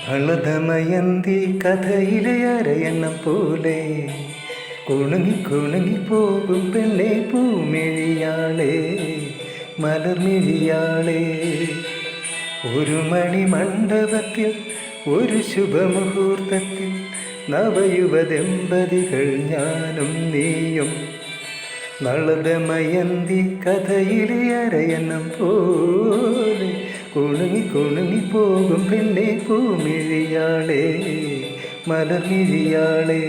ഫലദമയന്തി കഥയിലെ അരയന്നം പോലെ കുണുങ്ങി കുണുങ്ങി പോകും പെണ്ണെ പൂമിഴിയാളെ മലർമിഴിയാളെ. ഒരു മണി മണ്ഡപത്തിൽ ഒരു ശുഭമുഹൂർത്തത്തിൽ നവയുവദമ്പതികൾ ഞാനും നീയും. നളദമയന്തി കഥയിലെ അരയന്നം പോലെ കുണുങ്ങി കുണുങ്ങി പോകും പെണ്ണെ പൂമിഴിയാളെ മലർമിഴിയാളെ.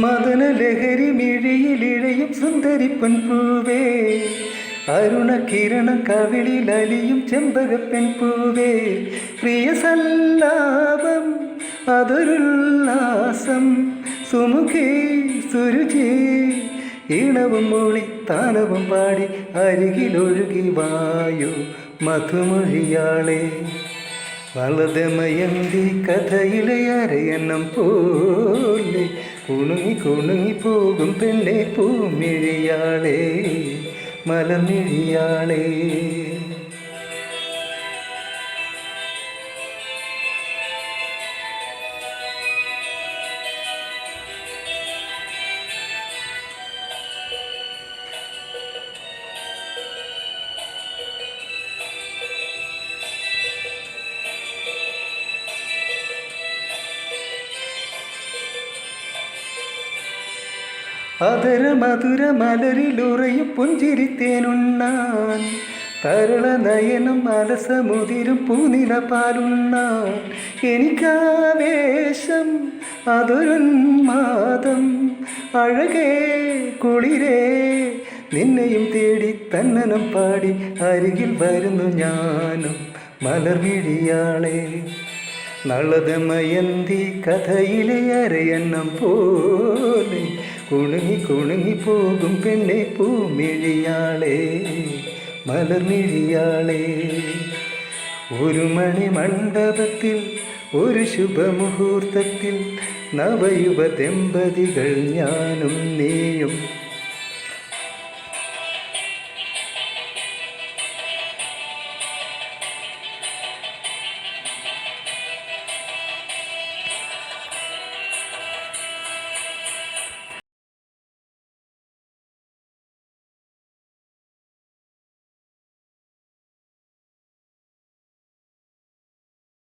മദനലഹരി മിഴിയിലിഴയും സുന്ദരിപ്പൻ പൂവേ, അരുണകിരണ കവിളിൽ അലിയും ചെമ്പകപ്പെൻ പൂവേ. പ്രിയ സല്ലാപം അതൊരുല്ലാസം സുമുഖേ സുരുചി ഈണവും മൂളി താനവും പാടി അരികിലൊഴുകി വായു മധുമൊഴിയാളെ. വളദമയന്തി കഥയിലെ അരയന്നം പോലെ കുണുങ്ങി കുണുങ്ങി പോകും പെണ്ണെ പൂമിഴിയാളെ മലർമിഴിയാളെ. അതര മധുര മലരിലുറയും പുഞ്ചിരിത്തേനുണ്ണാൻ, തരള നയനം അലസമുതിരും പൂനില പാലുണ്ണാൻ. എനിക്കാവേശം അതൊരുന്മാദം അഴകേ കുളിരേ, നിന്നെയും തേടി തന്നനം പാടി അരികിൽ വരുന്നു ഞാനും മലർമിഴിയാളെ. നളദമയന്തി കഥയിലെ അരയന്നം പോലെ കുണുങ്ങി കുണുങ്ങി പോകും പെണ്ണെ പൂമിഴിയാളെ മലർമിഴിയാളെ. ഒരു മണി മണ്ഡപത്തിൽ ഒരു ശുഭമുഹൂർത്തത്തിൽ നവയുവദമ്പതികൾ ഞാനും നീയും.